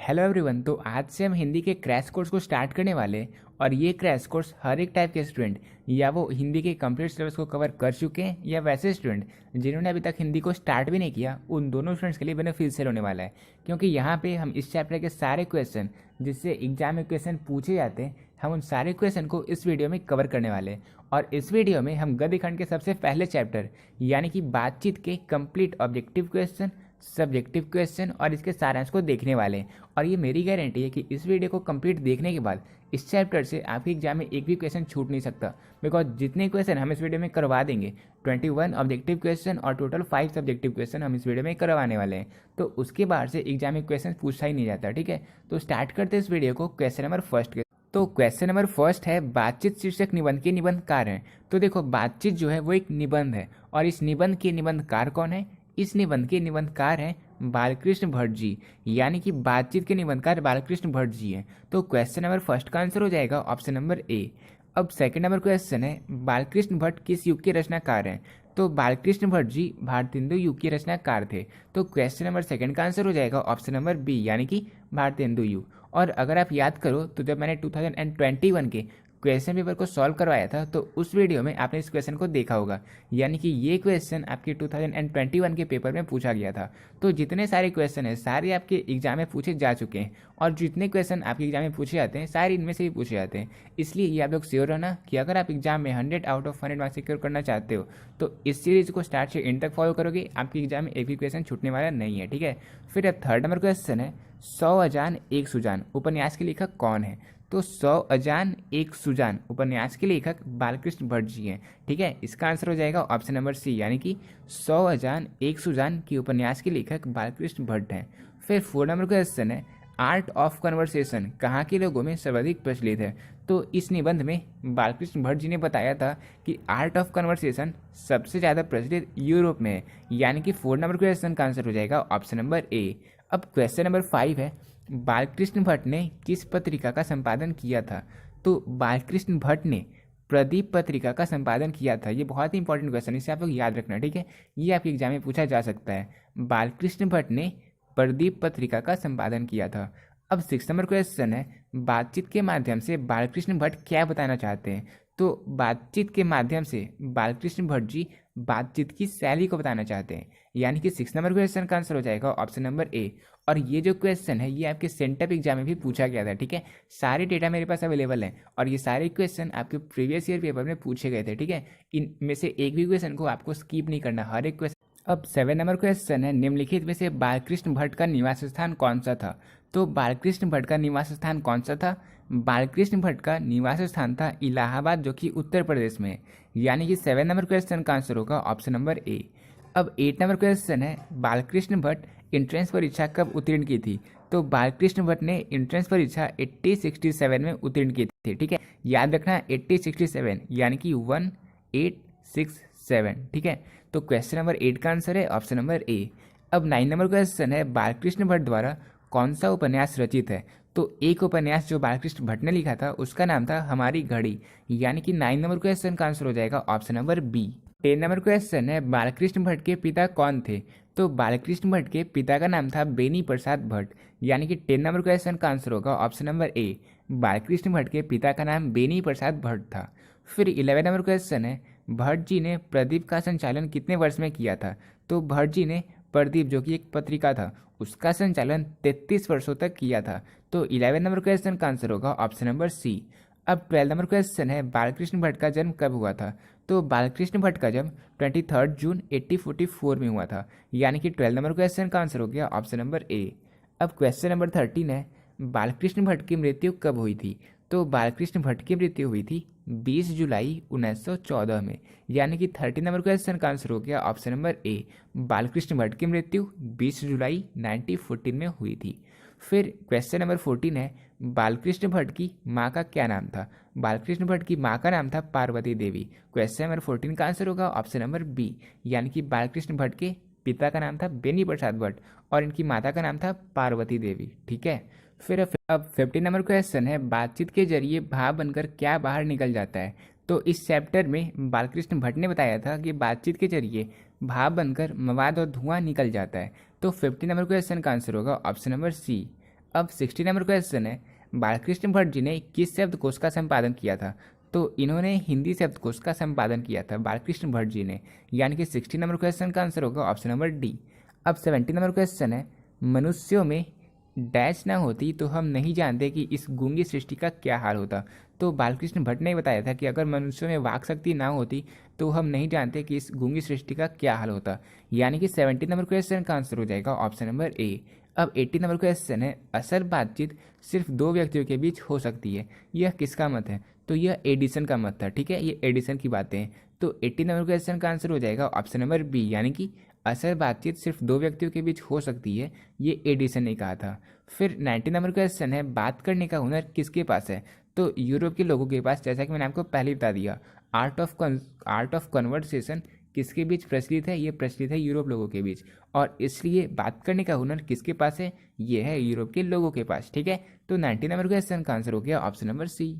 Hello everyone. तो आज से हम हिंदी के क्रैश कोर्स को स्टार्ट करने वाले हैं और ये क्रैश कोर्स हर एक टाइप के स्टूडेंट या वो हिंदी के कंप्लीट सिलेबस को कवर कर चुके हैं या वैसे स्टूडेंट जिन्होंने अभी तक हिंदी को स्टार्ट भी नहीं किया, उन दोनों स्टूडेंट्स के लिए बेनिफिशियल होने वाला है। क्योंकि यहाँ पे हम इस चैप्टर के सारे क्वेश्चन जिससे एग्जाम में क्वेश्चन पूछे जाते हैं, हम उन सारे क्वेश्चन को इस वीडियो में कवर करने वाले हैं। और इस वीडियो में हम गद्य खंड के सबसे पहले चैप्टर यानी कि बातचीत के complete objective question, subjective question और इसके सारांश को देखने वाले हैं। और ये मेरी गारंटी है कि इस वीडियो को कंप्लीट देखने के बाद इस चैप्टर से आपके एग्जाम में एक भी क्वेश्चन छूट नहीं सकता। बिकॉज जितने क्वेश्चन हम इस वीडियो में करवा देंगे, 21 ऑब्जेक्टिव क्वेश्चन और टोटल 5 सब्जेक्टिव क्वेश्चन हम इस वीडियो में करवाने वाले हैं। तो उसके बाहर से एग्जाम में क्वेश्चन पूछा ही नहीं जाता। ठीक है, तो स्टार्ट करते हैं इस वीडियो को क्वेश्चन नंबर फर्स्ट के। तो क्वेश्चन नंबर फर्स्ट है, बातचीत शीर्षक निबंध के निबंधकार हैं। तो देखो, बातचीत जो है वो एक निबंध है और इस निबंध के निबंधकार कौन है? इस निबंध के निबंधकार हैं बालकृष्ण भट्ट जी, यानी कि बातचीत के निबंधकार बालकृष्ण भट्ट जी हैं। तो क्वेश्चन नंबर फर्स्ट का आंसर हो जाएगा ऑप्शन नंबर ए। अब सेकंड नंबर क्वेश्चन है, बालकृष्ण भट्ट किस युग के रचनाकार हैं? तो बालकृष्ण भट्ट जी भारतेंदु युग के रचनाकार थे। तो क्वेश्चन नंबर सेकंड का आंसर हो जाएगा ऑप्शन नंबर बी, यानी कि भारतेंदु युग। और अगर आप याद करो तो जब मैंने 2021 के क्वेश्चन पेपर को सॉल्व करवाया था तो उस वीडियो में आपने इस क्वेश्चन को देखा होगा, यानी कि ये क्वेश्चन आपके 2021 के पेपर में पूछा गया था। तो जितने सारे क्वेश्चन हैं सारे आपके एग्जाम में पूछे जा चुके हैं और जितने क्वेश्चन आपके एग्जाम में पूछे जाते हैं सारे इनमें से ही पूछे जाते हैं। इसलिए ये आप लोग श्योर रहना कि अगर आप एग्जाम में 100 आउट ऑफ 100 मार्क्स सिक्योर करना चाहते हो तो इस सीरीज को स्टार्ट से एंड तक फॉलो करोगे, आपके एग्जाम में एक भी क्वेश्चन छूटने वाला नहीं है। ठीक है, फिर अब थर्ड नंबर क्वेश्चन है, 100 अजान एक सुजान उपन्यास के लेखक कौन है? तो 100 अजान एक सुजान उपन्यास के लेखक बालकृष्ण भट्ट जी हैं। ठीक है, इसका आंसर हो जाएगा ऑप्शन नंबर सी, यानी कि 100 अजान एक सुजान की उपन्यास के लेखक बालकृष्ण भट्ट हैं। फिर फोर्थ नंबर क्वेश्चन है, आर्ट ऑफ कन्वर्सेशन कहाँ के लोगों में सर्वाधिक प्रचलित है? तो इस निबंध में बालकृष्ण भट्ट जी ने बताया था कि आर्ट ऑफ कन्वर्सेशन सबसे ज़्यादा प्रचलित यूरोप में है, यानी कि फोर्थ नंबर क्वेश्चन का आंसर हो जाएगा ऑप्शन नंबर ए। अब क्वेश्चन नंबर 5 है, बालकृष्ण भट्ट ने किस पत्रिका का संपादन किया था? तो बालकृष्ण भट्ट ने प्रदीप पत्रिका का संपादन किया था। ये बहुत ही इंपॉर्टेंट क्वेश्चन है, इसे आप लोग याद रखना। ठीक है, ये आपके एग्जाम में पूछा जा सकता है। बालकृष्ण भट्ट ने प्रदीप पत्रिका का संपादन किया था। अब 6 नंबर क्वेश्चन है, बातचीत के माध्यम से बालकृष्ण भट्ट क्या बताना चाहते हैं? तो बातचीत के माध्यम से बालकृष्ण भट्ट जी बातचीत की शैली को बताना चाहते हैं, यानी कि 6 नंबर क्वेश्चन का आंसर हो जाएगा ऑप्शन नंबर ए। और ये जो क्वेश्चन है ये आपके सेंटअप एग्जाम में भी पूछा गया था। ठीक है, सारे डेटा मेरे पास अवेलेबल हैं और ये सारे क्वेश्चन आपके प्रीवियस ईयर पेपर में पूछे गए थे। ठीक है, इनमें से एक भी क्वेश्चन को आपको स्किप नहीं करना, हर एक क्वेश्चन। अब 7 नंबर क्वेश्चन है, निम्नलिखित में से बालकृष्ण भट्ट का निवास स्थान कौन सा था? तो बालकृष्ण भट्ट का निवास स्थान कौन सा था? बालकृष्ण भट्ट का निवास स्थान था इलाहाबाद, जो कि उत्तर प्रदेश में है, यानी कि 7 नंबर क्वेश्चन का आंसर होगा ऑप्शन नंबर ए। अब 8 नंबर क्वेश्चन है, बालकृष्ण भट्ट एंट्रेंस परीक्षा कब उत्तीर्ण की थी? तो बालकृष्ण भट्ट ने एंट्रेंस परीक्षा 8067 में उत्तीर्ण की थी। ठीक है, याद रखना 8067 यानी कि 1867। ठीक है, तो क्वेश्चन नंबर 8 का आंसर है ऑप्शन नंबर ए। अब 9 नंबर क्वेश्चन है, बालकृष्ण भट्ट द्वारा कौन सा उपन्यास रचित है? तो एक उपन्यास जो बालकृष्ण भट्ट ने लिखा था उसका नाम था हमारी घड़ी, यानी कि 9 नंबर क्वेश्चन का आंसर हो जाएगा option number B. 10 number question है, बालकृष्ण भट्ट के पिता कौन थे? तो बालकृष्ण भट्ट के पिता का नाम था बेनी प्रसाद भट्ट, यानी कि 10 नंबर क्वेश्चन का आंसर होगा option number A. Balkrishna Bhatt के पिता का नाम बेनी प्रसाद भट्ट था। फिर 11 नंबर क्वेश्चन है, भट्ट जी ने प्रदीप का संचालन कितने वर्ष में किया था? तो भट्ट जी ने प्रदीप, जो कि एक पत्रिका था, उसका संचालन 33 वर्षों तक किया था। तो 11 नंबर क्वेश्चन का आंसर होगा ऑप्शन नंबर सी। अब 12 नंबर क्वेश्चन है, बालकृष्ण भट्ट का जन्म कब हुआ था? तो बालकृष्ण भट्ट का जन्म 23 जून 1844 में हुआ था, यानी कि 12 नंबर क्वेश्चन का आंसर हो गया ऑप्शन नंबर ए। अब क्वेश्चन नंबर 13 है, बालकृष्ण भट्ट की मृत्यु कब हुई थी? तो बालकृष्ण भट्ट की मृत्यु हुई थी 20 जुलाई 1914 में, यानी कि 30 नंबर क्वेश्चन का आंसर हो गया option number A. Balkrishna Bhatt की मृत्यु 20 जुलाई 1914 में हुई थी। फिर क्वेश्चन नंबर 14 है, बालकृष्ण भट्ट की माँ का क्या नाम था? बालकृष्ण भट्ट की माँ का नाम था पार्वती देवी। क्वेश्चन नंबर 14 का आंसर होगा ऑप्शन नंबर बी, यानी कि बालकृष्ण भट्ट के पिता का नाम था बेनी प्रसाद भट्ट और इनकी माता का नाम था पार्वती देवी। ठीक है, फिर अब 15 नंबर क्वेश्चन है, बातचीत के जरिए भाव बनकर क्या बाहर निकल जाता है? तो इस चैप्टर में बालकृष्ण भट्ट ने बताया था कि बातचीत के जरिए भाप बनकर मवाद और धुआं निकल जाता है। तो 50 नंबर क्वेश्चन का आंसर होगा ऑप्शन नंबर सी। अब 60 नंबर क्वेश्चन है, बालकृष्ण भट्ट जी ने किस शब्दकोश का संपादन किया था? तो इन्होंने हिंदी शब्दकोश का संपादन किया था बालकृष्ण भट्ट जी ने, यानी कि 60 नंबर क्वेश्चन का आंसर होगा ऑप्शन नंबर डी। अब 70 नंबर क्वेश्चन है, मनुष्यों में डैश ना होती तो हम नहीं जानते कि इस गूंगी सृष्टि का क्या हाल होता। तो बालकृष्ण भट्ट ने बताया था कि अगर मनुष्यों में वाक शक्ति ना होती तो हम नहीं जानते कि इस गूंगी सृष्टि का क्या हाल होता, यानी कि 70 नंबर क्वेश्चन का आंसर हो जाएगा ऑप्शन नंबर ए। अब 80 नंबर क्वेश्चन है, असल बातचीत सिर्फ दो व्यक्तियों के बीच हो सकती है, यह किसका मत है? तो यह एडिसन का मत था, ठीक है, ये एडिसन की बातें हैं। तो 80 नंबर क्वेश्चन का आंसर हो जाएगा ऑप्शन नंबर बी, यानी कि असल बातचीत सिर्फ दो व्यक्तियों के बीच हो सकती है, ये एडिसन ने कहा था। फिर 90 नंबर क्वेश्चन है, बात करने का हुनर किसके पास है? तो यूरोप के लोगों के पास, जैसा कि मैंने आपको पहले ही बता दिया। आर्ट ऑफ कन्वर्सेशन किसके बीच प्रचलित है? ये प्रचलित है यूरोप लोगों के बीच, और इसलिए बात करने का हुनर किसके पास है? ये है यूरोप के लोगों के पास, ठीक है। तो 90 नंबर क्वेश्चन का आंसर हो गया option number C.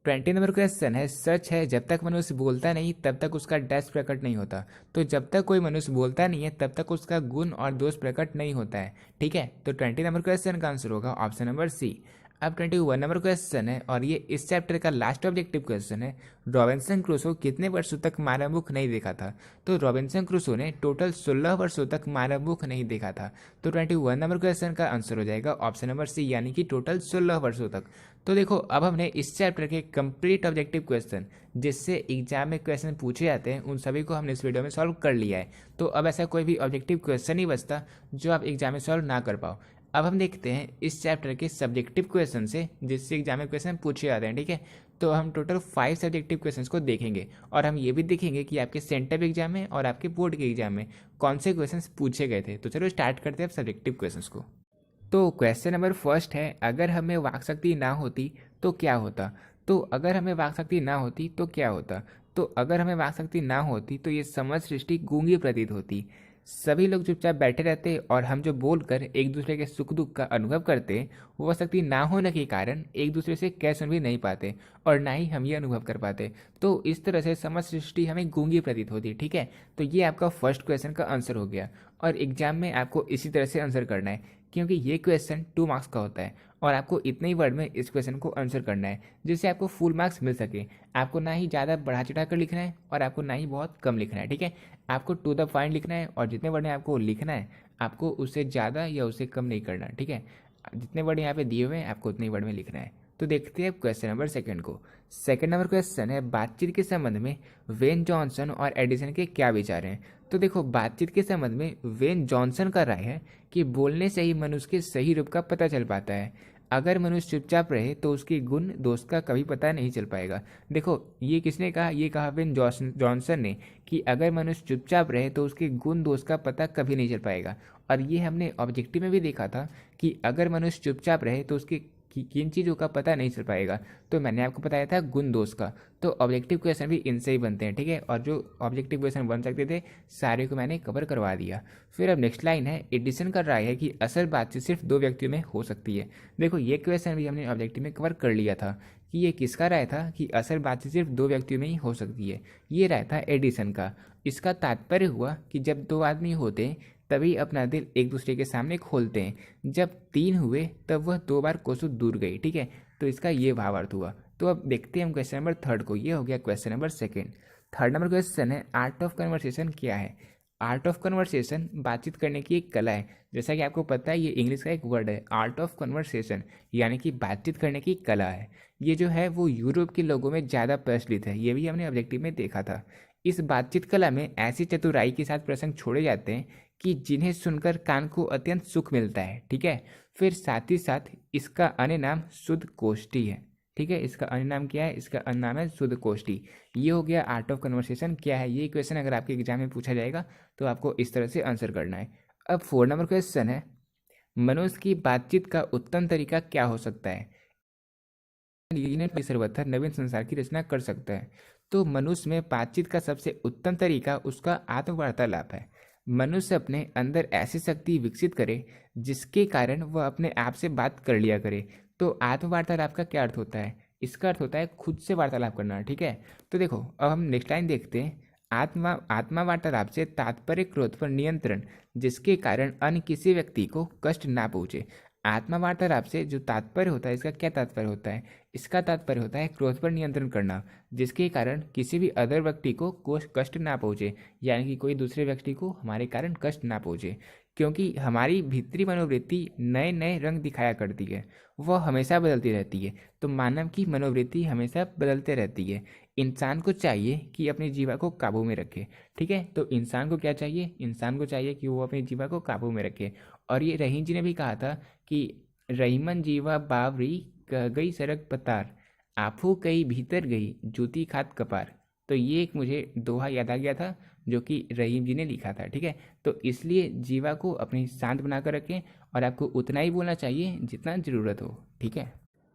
20 number question है, सच है जब तक मनुष्य बोलता नहीं तब तक उसका डैश प्रकट नहीं होता। तो जब तक कोई मनुष्य बोलता नहीं है तब तक उसका गुण और दोष प्रकट नहीं होता है, ठीक है। तो 20 नंबर क्वेश्चन का आंसर होगा ऑप्शन नंबर सी। अब 21 नंबर क्वेश्चन है, और ये इस चैप्टर का लास्ट ऑब्जेक्टिव क्वेश्चन है, रॉबिन्सन क्रूसो कितने वर्षों तक मानव मुख नहीं देखा था? तो रॉबिन्सन क्रूसो ने टोटल 16 वर्षों तक मानव मुख नहीं देखा था। तो 21 नंबर क्वेश्चन का आंसर हो जाएगा ऑप्शन नंबर सी, यानी कि टोटल 16 वर्षों तक। तो देखो, अब हमने इस चैप्टर के कंप्लीट ऑब्जेक्टिव क्वेश्चन, जिससे एग्जाम में क्वेश्चन पूछे जाते हैं, उन सभी को हमने इस वीडियो में सॉल्व कर लिया है। तो अब ऐसा कोई भी ऑब्जेक्टिव क्वेश्चन नहीं बचता जो आप एग्जाम में सॉल्व ना कर पाओ। अब हम देखते हैं इस चैप्टर के सब्जेक्टिव क्वेश्चन से, जिससे एग्जाम में क्वेश्चन पूछे जाते हैं, ठीक है। तो हम टोटल 5 सब्जेक्टिव क्वेश्चंस को देखेंगे, और हम ये भी देखेंगे कि आपके सेंटर एग्जाम में और आपके बोर्ड के एग्जाम में कौन से क्वेश्चंस पूछे गए थे। तो चलो स्टार्ट करते हैं अब सब्जेक्टिव क्वेश्चंस को। तो क्वेश्चन नंबर फर्स्ट है, अगर हमें वाक शक्ति ना होती तो क्या होता? तो अगर हमें वाक शक्ति ना होती तो क्या होता? तो अगर हमें वाक शक्ति ना होती तो ये समस्त सृष्टि गूंगी प्रतीत होती, सभी लोग चुपचाप बैठे रहते, और हम जो बोलकर एक दूसरे के सुख दुख का अनुभव करते, वह शक्ति ना होने के कारण एक दूसरे से कह सुन भी नहीं पाते, और ना ही हम ये अनुभव कर पाते। तो इस तरह से समस्त सृष्टि हमें गूंगी प्रतीत होती, ठीक है। तो ये आपका फर्स्ट क्वेश्चन का आंसर हो गया, और एग्जाम में आपको इसी तरह से आंसर करना है, क्योंकि ये क्वेश्चन 2 मार्क्स का होता है, और आपको इतने ही वर्ड में इस क्वेश्चन को आंसर करना है, जिससे आपको फुल मार्क्स मिल सके। आपको ना ही ज़्यादा बढ़ा चढ़ा कर लिखना है, और आपको ना ही बहुत कम लिखना है, ठीक है। आपको टू द पॉइंट लिखना है, और जितने वर्ड में आपको लिखना है, आपको उससे ज़्यादा या उससे कम नहीं करना, ठीक है। जितने वर्ड यहाँ पे दिए हुए हैं, आपको उतने वर्ड में लिखना है। तो देखते हैं क्वेश्चन नंबर सेकंड को। सेकंड नंबर क्वेश्चन है, बातचीत के संबंध में वेन जॉनसन और एडिसन के क्या विचार हैं? तो देखो, बातचीत के संबंध में वेन जॉनसन का राय है कि बोलने से ही मनुष्य के सही रूप का पता चल पाता है। अगर मनुष्य चुपचाप रहे तो उसके गुण दोष का कभी पता नहीं चल पाएगा। देखो, ये किसने कहा? ये कहा वेन जॉनसन ने, कि अगर मनुष्य चुपचाप रहे तो उसके गुण दोष का पता कभी नहीं चल पाएगा। और ये हमने ऑब्जेक्टिव में भी देखा था कि अगर मनुष्य चुपचाप रहे तो उसके किन चीज़ों का पता नहीं चल पाएगा। तो मैंने आपको बताया था गुण दोष का। तो ऑब्जेक्टिव क्वेश्चन भी इनसे ही बनते हैं, ठीक है। और जो ऑब्जेक्टिव क्वेश्चन बन सकते थे, सारे को मैंने कवर करवा दिया। फिर अब नेक्स्ट लाइन है, एडिसन का राय है कि असल बातचीत सिर्फ दो व्यक्तियों में हो सकती है। देखो, ये क्वेश्चन भी हमने ऑब्जेक्टिव में कवर कर लिया था कि ये किसका राय था कि असल बातचीत सिर्फ दो व्यक्तियों में ही हो सकती है। ये राय था एडिसन का। इसका तात्पर्य हुआ कि जब दो आदमी होते तभी अपना दिल एक दूसरे के सामने खोलते हैं, जब 3 हुए तब वह 2 बार कोसों दूर गई, ठीक है। तो इसका ये भावार्थ हुआ। तो अब देखते हैं हम क्वेश्चन नंबर थर्ड को। ये हो गया question number second. Third number question है, आर्ट ऑफ कन्वर्सेशन क्या है? आर्ट ऑफ कन्वर्सेशन बातचीत करने की एक कला है। जैसा कि आपको पता है, ये इंग्लिश का एक वर्ड है, आर्ट ऑफ कन्वर्सेशन, यानी कि बातचीत करने की कला है। ये जो है वो यूरोप के लोगों में ज़्यादा प्रचलित है, ये भी हमने ऑब्जेक्टिव में देखा था। इस बातचीत कला में ऐसी चतुराई के साथ प्रसंग छोड़े जाते हैं कि जिन्हें सुनकर कान को अत्यंत सुख मिलता है, ठीक है। फिर साथ ही साथ इसका अन्य नाम शुद्ध कोष्ठी है, ठीक है। इसका अन्य नाम क्या है? इसका अन्य नाम है शुद्ध कोष्ठी। ये हो गया आर्ट ऑफ कन्वर्सेशन क्या है। ये क्वेश्चन अगर आपके एग्जाम में पूछा जाएगा तो आपको इस तरह से आंसर करना है। अब 4 नंबर क्वेश्चन है, मनुष्य की बातचीत का उत्तम तरीका क्या हो सकता है? सर्वथा नवीन संसार की रचना कर सकता है। तो मनुष्य में बातचीत का सबसे उत्तम तरीका उसका आत्मवार्तालाप है। मनुष्य अपने अंदर ऐसी शक्ति विकसित करे जिसके कारण वह अपने आप से बात कर लिया करे। तो आत्मवार्तालाप का क्या अर्थ होता है? इसका अर्थ होता है खुद से वार्तालाप करना, ठीक है। तो देखो, अब हम नेक्स्ट लाइन देखते हैं। आत्मा वार्तालाप से तात्पर्य क्रोध पर नियंत्रण, जिसके कारण अन्य किसी व्यक्ति को कष्ट ना पहुँचे। आत्मा वार्तालाप से जो तात्पर्य होता है, इसका क्या तात्पर्य होता है? इसका तात्पर्य होता है क्रोध पर नियंत्रण करना, जिसके कारण किसी भी अदर व्यक्ति को कष्ट ना पहुँचे, यानी कि कोई दूसरे व्यक्ति को हमारे कारण कष्ट ना पहुँचे। क्योंकि हमारी भीतरी मनोवृत्ति नए नए रंग दिखाया करती है, वह हमेशा बदलती रहती है। तो मानव की मनोवृत्ति हमेशा बदलते रहती है। इंसान को चाहिए कि अपनी जीवा को काबू में रखे। ठीक है, तो इंसान को क्या चाहिए? इंसान को चाहिए कि वो अपनी जीवा को काबू में रखे। और ये रहीम जी ने भी कहा था कि रहीमन जीवा बावरी कह गई सड़क पतार, आफू कई भीतर गई जूती खात कपार। तो ये एक मुझे दोहा याद आ गया था जो कि रहीम जी ने लिखा था। ठीक है, तो इसलिए जीवा को अपनी शांत बनाकर रखें और आपको उतना ही बोलना चाहिए जितना ज़रूरत हो। ठीक है,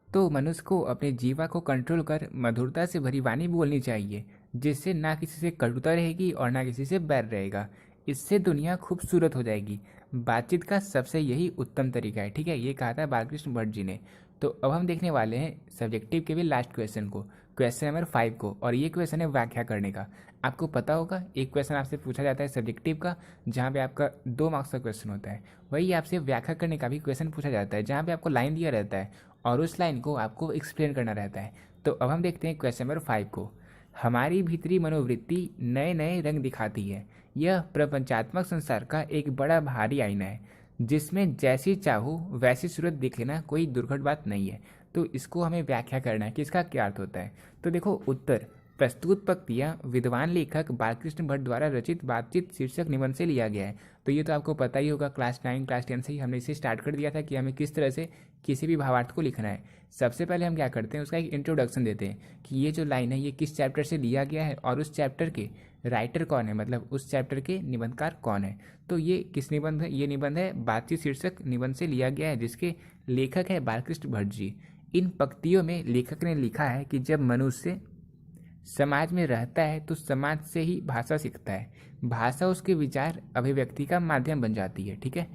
तो मनुष्य को अपने जीवा को कंट्रोल कर मधुरता से भरी वाणी बोलनी चाहिए, जिससे ना किसी से कटुता रहेगी और ना किसी से बैर रहेगा। इससे दुनिया खूबसूरत हो जाएगी। बातचीत का सबसे यही उत्तम तरीका है। ठीक है, ये कहा था बालकृष्ण भट्ट जी ने। तो अब हम देखने वाले हैं सब्जेक्टिव के भी लास्ट क्वेश्चन को, क्वेश्चन नंबर 5 को। और ये क्वेश्चन है व्याख्या करने का। आपको पता होगा एक क्वेश्चन आपसे पूछा जाता है सब्जेक्टिव का, जहाँ पे आपका 2 मार्क्स का क्वेश्चन होता है। वही आपसे व्याख्या करने का भी क्वेश्चन पूछा जाता है, जहाँ पे आपको लाइन दिया रहता है और उस लाइन को आपको एक्सप्लेन करना रहता है। तो अब हम देखते हैं क्वेश्चन नंबर 5 को। हमारी भीतरी मनोवृत्ति नए नए रंग दिखाती है। यह प्रपंचात्मक संसार का एक बड़ा भारी आईना है, जिसमें जैसी चाहो वैसी सूरत दिख लेना कोई दुर्घट बात नहीं है। तो इसको हमें व्याख्या करना है कि इसका क्या अर्थ होता है। तो देखो उत्तर, प्रस्तुत पंक्तियाँ विद्वान लेखक बालकृष्ण भट्ट द्वारा रचित बातचीत शीर्षक निबंध से लिया गया है। तो ये तो आपको पता ही होगा, क्लास 9 क्लास 10 से ही हमने इसे स्टार्ट कर दिया था कि हमें किस तरह से किसी भी भावार्थ को लिखना है। सबसे पहले हम क्या करते हैं, उसका एक इंट्रोडक्शन देते हैं कि ये जो लाइन है ये किस चैप्टर से लिया गया है और उस चैप्टर के राइटर कौन है, मतलब उस चैप्टर के निबंधकार कौन है। तो ये किस निबंध है? ये निबंध है बातचीत शीर्षक निबंध से लिया गया है, जिसके लेखक है बालकृष्ण भट्ट जी। इन पंक्तियों में लेखक ने लिखा है कि जब मनुष्य समाज में रहता है तो समाज से ही भाषा सीखता है। भाषा उसके विचार अभिव्यक्ति का माध्यम बन जाती है। ठीक है,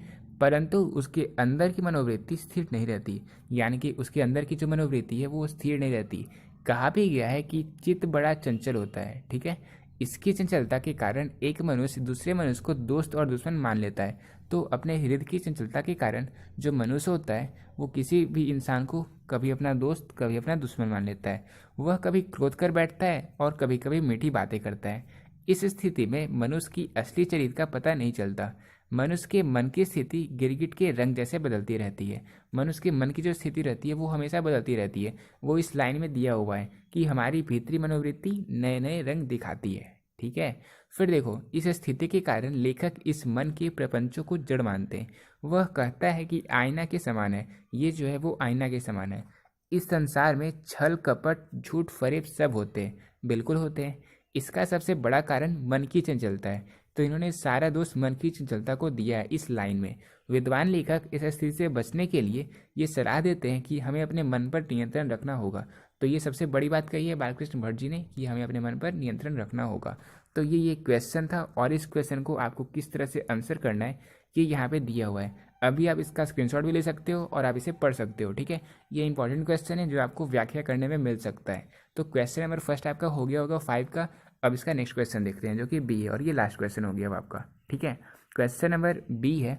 परंतु उसके अंदर की मनोवृत्ति स्थिर नहीं रहती, यानी कि उसके अंदर की जो मनोवृत्ति है वो स्थिर नहीं रहती। कहा भी गया है कि चित्त बड़ा चंचल होता है। ठीक है, इसकी चंचलता के कारण एक मनुष्य दूसरे मनुष्य को दोस्त और दुश्मन मान लेता है। तो अपने हृदय की चंचलता के कारण जो मनुष्य होता है वो किसी भी इंसान को कभी अपना दोस्त कभी अपना दुश्मन मान लेता है। वह कभी क्रोध कर बैठता है और कभी कभी मीठी बातें करता है। इस स्थिति में मनुष्य की असली चरित्र का पता नहीं चलता। मनुष्य के मन की स्थिति गिरगिट के रंग जैसे बदलती रहती है। मनुष्य के मन की जो स्थिति रहती है वो हमेशा बदलती रहती है। वो इस लाइन में दिया हुआ है कि हमारी भीतरी मनोवृत्ति नए नए रंग दिखाती है। ठीक है, फिर देखो इस स्थिति के कारण लेखक इस मन के प्रपंचों को जड़ मानते हैं। वह कहता है कि आईना के समान है, ये जो है वो आईना के समान है। इस संसार में छल कपट झूठ फरेब सब होते हैं, बिल्कुल होते हैं। इसका सबसे बड़ा कारण मन की चंचलता है। तो इन्होंने सारा दोष मन की चंचलता को दिया है इस लाइन में। विद्वान लेखक इस स्थिति से बचने के लिए ये सलाह देते हैं कि हमें अपने मन पर नियंत्रण रखना होगा। तो ये सबसे बड़ी बात कही है बालकृष्ण भट्ट जी ने कि हमें अपने मन पर नियंत्रण रखना होगा। तो ये क्वेश्चन था और इस क्वेश्चन को आपको किस तरह से आंसर करना है ये यहाँ पे दिया हुआ है। अभी आप इसका स्क्रीनशॉट भी ले सकते हो और आप इसे पढ़ सकते हो। ठीक है, ये इंपॉर्टेंट क्वेश्चन है जो आपको व्याख्या करने में मिल सकता है। तो क्वेश्चन नंबर फर्स्ट आपका हो गया होगा 5 का। अब इसका नेक्स्ट क्वेश्चन देखते हैं जो कि बी है, और ये लास्ट क्वेश्चन हो गया अब आपका। ठीक है, क्वेश्चन नंबर बी है,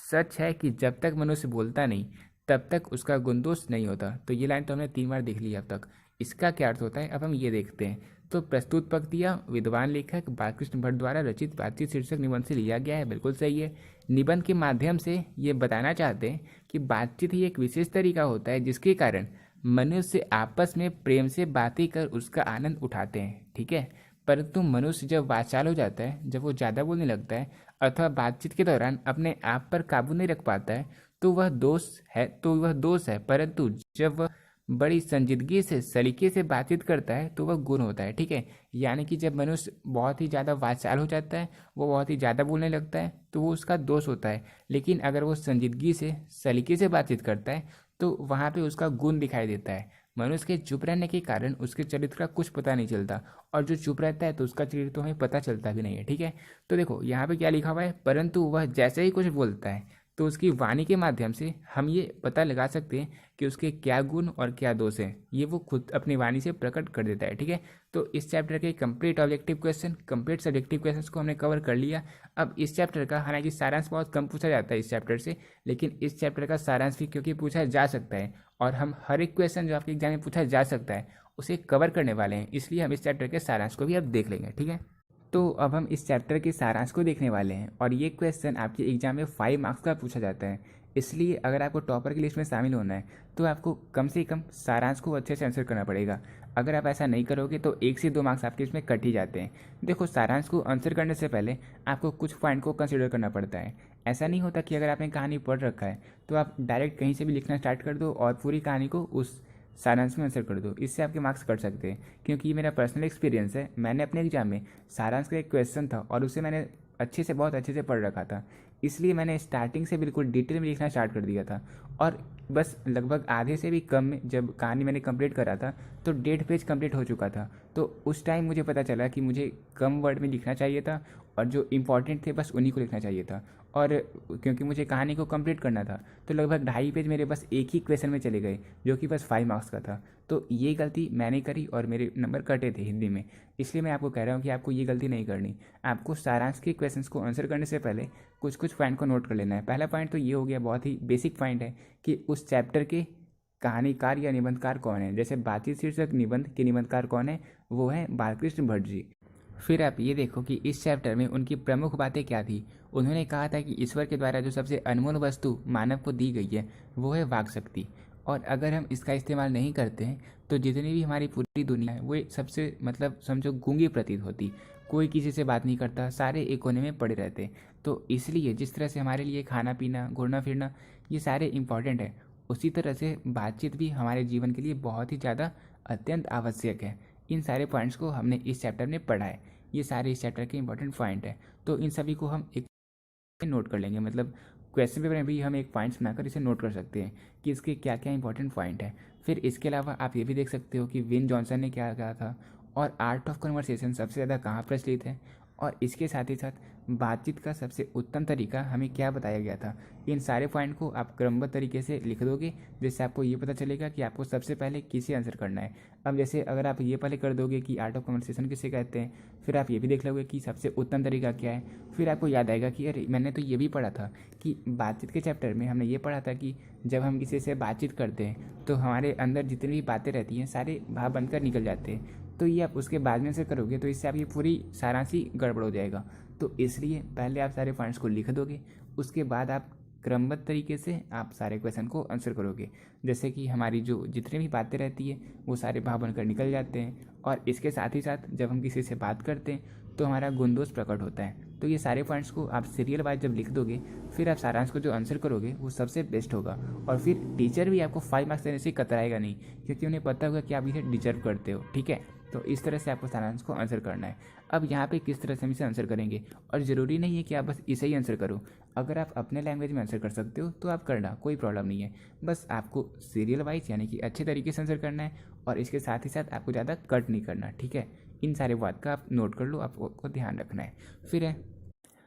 सच है कि जब तक मनुष्य बोलता नहीं तब तक उसका गुणदोष नहीं होता। तो ये लाइन तो हमने 3 बार देख ली अब तक। इसका क्या अर्थ होता है अब हम ये देखते हैं। तो प्रस्तुत पंक्तियाँ विद्वान लेखक बालकृष्ण भट्ट द्वारा रचित बातचीत शीर्षक निबंध से लिया गया है, बिल्कुल सही है। निबंध के माध्यम से ये बताना चाहते हैं कि बातचीत ही एक विशेष तरीका होता है जिसके कारण मनुष्य आपस में प्रेम से बातें कर उसका आनंद उठाते हैं। ठीक है, परंतु मनुष्य जब वाचाल हो जाता है, जब वो ज़्यादा बोलने लगता है अथवा बातचीत के दौरान अपने आप पर काबू नहीं रख पाता है तो वह दोष है। परंतु जब वह बड़ी संजीदगी से सलीके से बातचीत करता है तो वह गुण होता है। ठीक है, यानी कि जब मनुष्य बहुत ही ज़्यादा वाचाल हो जाता है, वो बहुत ही ज़्यादा बोलने लगता है तो वो उसका दोष होता है। लेकिन अगर वो संजीदगी से सलीके से बातचीत करता है तो वहाँ पे उसका गुण दिखाई देता है। मनुष्य के चुप रहने के कारण उसके चरित्र का कुछ पता नहीं चलता, और जो चुप रहता है तो उसका चरित्र तो हमें पता चलता भी नहीं है। ठीक है, तो देखो यहाँ पे क्या लिखा हुआ है, परंतु वह जैसे ही कुछ बोलता है तो उसकी वाणी के माध्यम से हम ये पता लगा सकते हैं कि उसके क्या गुण और क्या दोष हैं, ये वो खुद अपनी वाणी से प्रकट कर देता है। ठीक है, तो इस चैप्टर के complete objective question, complete subjective questions को हमने कवर कर लिया। अब इस चैप्टर का, हालांकि सारांश बहुत कम पूछा जाता है इस चैप्टर से, लेकिन इस चैप्टर का सारांश भी क्योंकि पूछा जा सकता है और हम हर एक क्वेश्चन जो आपके एग्जाम में पूछा जा सकता है उसे कवर करने वाले हैं, इसलिए हम इस चैप्टर के सारांश को भी अब देख लेंगे। ठीक है, तो अब हम इस चैप्टर के सारांश को देखने वाले हैं और ये क्वेश्चन आपके एग्जाम में 5 मार्क्स का पूछा जाता है। इसलिए अगर आपको टॉपर की लिस्ट में शामिल होना है तो आपको कम से कम सारांश को अच्छे से आंसर करना पड़ेगा। अगर आप ऐसा नहीं करोगे तो 1 से 2 मार्क्स आपके इसमें कट ही जाते हैं। देखो, सारांश को आंसर करने से पहले आपको कुछ पॉइंट को कंसिडर करना पड़ता है। ऐसा नहीं होता कि अगर आपने कहानी पढ़ रखा है तो आप डायरेक्ट कहीं से भी लिखना स्टार्ट कर दो और पूरी कहानी को उस सारांश में आंसर कर दो, इससे आपके मार्क्स कट सकते हैं। क्योंकि ये मेरा पर्सनल एक्सपीरियंस है, मैंने अपने एग्जाम में सारांश का एक क्वेश्चन था और उसे मैंने अच्छे से, बहुत अच्छे से पढ़ रखा था, इसलिए मैंने स्टार्टिंग से बिल्कुल डिटेल में लिखना स्टार्ट कर दिया था। और बस लगभग आधे से भी कम में जब कहानी मैंने कंप्लीट करा था तो 1.5 पेज कंप्लीट हो चुका था। तो उस टाइम मुझे पता चला कि मुझे कम वर्ड में लिखना चाहिए था और जो इम्पोर्टेंट थे बस उन्हीं को लिखना चाहिए था। और क्योंकि मुझे कहानी को कंप्लीट करना था तो लगभग 2.5 पेज मेरे बस एक ही क्वेश्चन में चले गए, जो कि बस 5 मार्क्स का था। तो ये गलती मैंने करी और मेरे नंबर कटे थे हिंदी में। इसलिए मैं आपको कह रहा हूँ कि आपको ये गलती नहीं करनी। आपको सारांश के क्वेश्चंस को आंसर करने से पहले कुछ कुछ पॉइंट को नोट कर लेना है। पहला पॉइंट तो ये हो गया, बहुत ही बेसिक पॉइंट है कि उस चैप्टर के कहानीकार या निबंधकार कौन है। जैसे बातचीत शीर्षक निबंध के निबंधकार कौन है, वो है बालकृष्ण भट्ट जी। फिर आप ये देखो कि इस चैप्टर में उनकी प्रमुख बातें क्या थी। उन्होंने कहा था कि ईश्वर के द्वारा जो सबसे अनमोल वस्तु मानव को दी गई है वो है वाक शक्ति, और अगर हम इसका इस्तेमाल नहीं करते हैं तो जितनी भी हमारी पूरी दुनिया है वो सबसे, मतलब समझो, गूंगी प्रतीत होती। कोई किसी से बात नहीं करता, सारे एक कोने में पड़े रहते। तो इसलिए जिस तरह से हमारे लिए खाना पीना, घूमना फिरना, ये सारे इंपॉर्टेंट है, उसी तरह से बातचीत भी हमारे जीवन के लिए बहुत ही ज़्यादा अत्यंत आवश्यक है। इन सारे पॉइंट्स को हमने इस चैप्टर में पढ़ा है। ये सारे इस चैप्टर के इंपॉर्टेंट पॉइंट है, तो इन सभी को हम एक नोट कर लेंगे। मतलब क्वेश्चन पेपर में भी हम एक पॉइंट्स बनाकर इसे नोट कर सकते हैं कि इसके क्या क्या इंपॉर्टेंट पॉइंट है। फिर इसके अलावा आप ये भी देख सकते हो कि विन जॉनसन ने क्या कहा था और आर्ट ऑफ कन्वर्सेशन सबसे ज़्यादा कहाँ प्रचलित है, और इसके साथ ही साथ बातचीत का सबसे उत्तम तरीका हमें क्या बताया गया था। इन सारे पॉइंट को आप क्रमबद्ध तरीके से लिख दोगे, जिससे आपको ये पता चलेगा कि आपको सबसे पहले किसे आंसर करना है। अब जैसे अगर आप ये पहले कर दोगे कि आर्ट ऑफ कन्वर्सेशन किसे कहते हैं, फिर आप ये भी देख लोगे कि सबसे उत्तम तरीका क्या है, फिर आपको याद आएगा कि अरे मैंने तो ये भी पढ़ा था कि बातचीत के चैप्टर में हमने ये पढ़ा था कि जब हम किसी से बातचीत करते हैं तो हमारे अंदर जितनी भी बातें रहती हैं सारे भाव बनकर निकल जाते हैं। तो ये आप उसके बाद में से करोगे तो इससे आपकी पूरी सारांश ही गड़बड़ हो जाएगा। तो इसलिए पहले आप सारे पॉइंट्स को लिख दोगे, उसके बाद आप क्रमबद्ध तरीके से आप सारे क्वेश्चन को आंसर करोगे। जैसे कि हमारी जो जितनी भी बातें रहती है वो सारे भाव बनकर निकल जाते हैं, और इसके साथ ही साथ जब हम किसी से बात करते हैं तो हमारा गुण दोष प्रकट होता है। तो ये सारे पॉइंट्स को आप सीरियल वाइज जब लिख दोगे, फिर आप सारांश को जो आंसर करोगे वो सबसे बेस्ट होगा। और फिर टीचर भी आपको 5 मार्क्स देने से कतराएगा नहीं, क्योंकि उन्हें पता होगा कि आप इसे डिजर्व करते हो। ठीक है, तो इस तरह से आपको सारांश को आंसर करना है। अब यहाँ पे किस तरह से हम इसे आंसर करेंगे, और ज़रूरी नहीं है कि आप बस इसे ही आंसर करो। अगर आप अपने लैंग्वेज में आंसर कर सकते हो तो आप करना, कोई प्रॉब्लम नहीं है। बस आपको सीरियल वाइज यानी कि अच्छे तरीके से आंसर करना है, और इसके साथ ही साथ आपको ज़्यादा कट नहीं करना। ठीक है, इन सारे बात का आप नोट कर लो, आपको ध्यान रखना है। फिर है,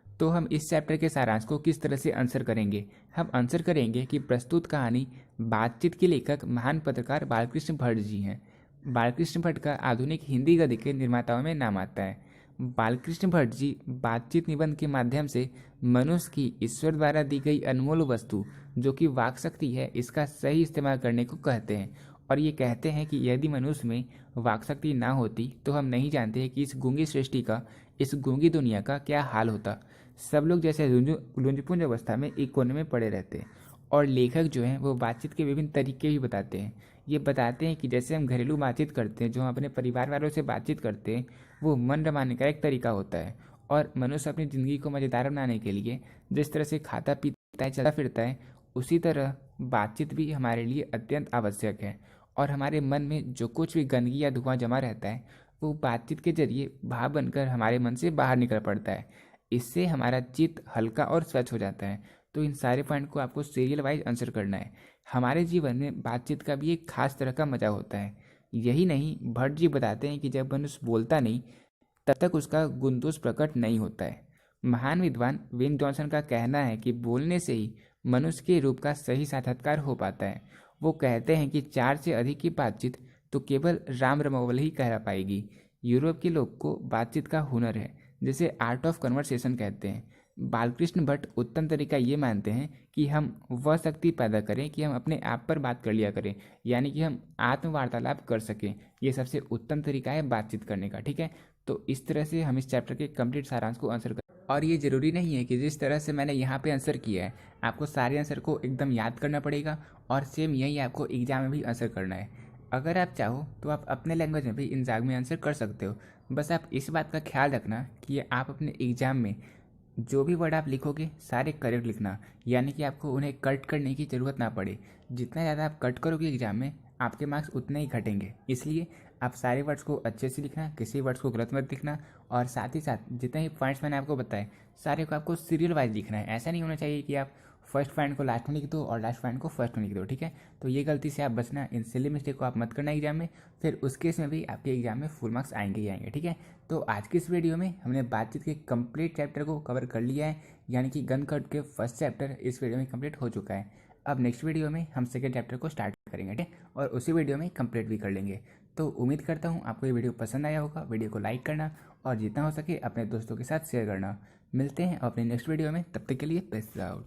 तो हम इस चैप्टर के सारांश को किस तरह से आंसर करेंगे। हम आंसर करेंगे कि प्रस्तुत कहानी बातचीत के लेखक महान पत्रकार बालकृष्ण भट्ट जी हैं। बालकृष्ण भट्ट का आधुनिक हिंदी गद्य के निर्माताओं में नाम आता है। बालकृष्ण भट्ट जी बातचीत निबंध के माध्यम से मनुष्य की ईश्वर द्वारा दी गई अनमोल वस्तु जो कि वाक शक्ति है, इसका सही इस्तेमाल करने को कहते हैं। और ये कहते हैं कि यदि मनुष्य में वाक शक्ति ना होती तो हम नहीं जानते कि इस गूंगी सृष्टि का, इस गूंगी दुनिया का क्या हाल होता। सब लोग जैसे लुंजपुंज अवस्था में एक कोने में पड़े रहते हैं। और लेखक जो हैं वो बातचीत के विभिन्न तरीके भी बताते हैं। ये बताते हैं कि जैसे हम घरेलू बातचीत करते हैं, जो हम अपने परिवार वालों से बातचीत करते हैं, वो मन रमाने का एक तरीका होता है। और मनुष्य अपनी ज़िंदगी को मज़ेदार बनाने के लिए जिस तरह से खाता पीता है, चलता फिरता है, उसी तरह बातचीत भी हमारे लिए अत्यंत आवश्यक है। और हमारे मन में जो कुछ भी गंदगी या धुआं जमा रहता है वो बातचीत के जरिए भाव बनकर हमारे मन से बाहर निकल पड़ता है। इससे हमारा चित्त हल्का और स्वच्छ हो जाता है। तो इन सारे पॉइंट को आपको सीरियल वाइज आंसर करना है। हमारे जीवन में बातचीत का भी एक खास तरह का मजा होता है। यही नहीं, भट्ट जी बताते हैं कि जब मनुष्य बोलता नहीं तब तक उसका गुण दोष प्रकट नहीं होता है। महान विद्वान विन जॉनसन का कहना है कि बोलने से ही मनुष्य के रूप का सही साक्षात्कार हो पाता है। वो कहते हैं कि 4 से अधिक की बातचीत तो केवल राम रमावल ही कह पाएगी। यूरोप के लोग को बातचीत का हुनर है, जिसे आर्ट ऑफ कन्वर्सेशन कहते हैं। बालकृष्ण भट्ट उत्तम तरीका ये मानते हैं कि हम वह शक्ति पैदा करें कि हम अपने आप पर बात कर लिया करें, यानी कि हम आत्म वार्तालाप कर सकें। ये सबसे उत्तम तरीका है बातचीत करने का, ठीक है। तो इस तरह से हम इस चैप्टर के कंप्लीट सारांश को आंसर कर, और ये ज़रूरी नहीं है कि जिस तरह से मैंने यहाँ पे आंसर किया है आपको सारे आंसर को एकदम याद करना पड़ेगा, और सेम यही आपको एग्जाम में भी आंसर करना है। अगर आप चाहो तो आप अपने लैंग्वेज में भी एग्जाम में आंसर कर सकते हो। बस आप इस बात का ख्याल रखना कि आप अपने एग्ज़ाम में जो भी वर्ड आप लिखोगे सारे करेक्ट लिखना, यानी कि आपको उन्हें कट करने की ज़रूरत ना पड़े। जितना ज़्यादा आप कट करोगे एग्जाम में आपके मार्क्स उतने ही घटेंगे। इसलिए आप सारे वर्ड्स को अच्छे से लिखना, किसी वर्ड्स को गलत मत लिखना, और साथ ही साथ जितने ही पॉइंट्स मैंने आपको बताए सारे को आपको सीरियल वाइज लिखना है। ऐसा नहीं होना चाहिए कि आप फर्स्ट पॉइंट को लास्ट में लिख दो और लास्ट पॉइंट को फर्स्ट में लिख दो, ठीक है। तो ये गलती से आप बचना, इन सिली मिस्टेक को आप मत करना एग्जाम में, फिर उस केस में भी आपके एग्जाम में फुल मार्क्स आएंगे ही आएंगे, ठीक है। तो आज की इस वीडियो में हमने बातचीत के कंप्लीट चैप्टर को कवर कर लिया है, यानी कि गन कट के फर्स्ट चैप्टर इस वीडियो में कंप्लीट हो चुका है। अब नेक्स्ट वीडियो में हम सेकेंड चैप्टर को स्टार्ट करेंगे, ठीक है, और उसी वीडियो में कंप्लीट भी कर लेंगे। तो उम्मीद करता हूँ आपको ये वीडियो पसंद आया होगा। वीडियो को लाइक करना और जितना हो सके अपने दोस्तों के साथ शेयर करना। मिलते हैं अपने नेक्स्ट वीडियो में, तब तक के लिए पीस आउट।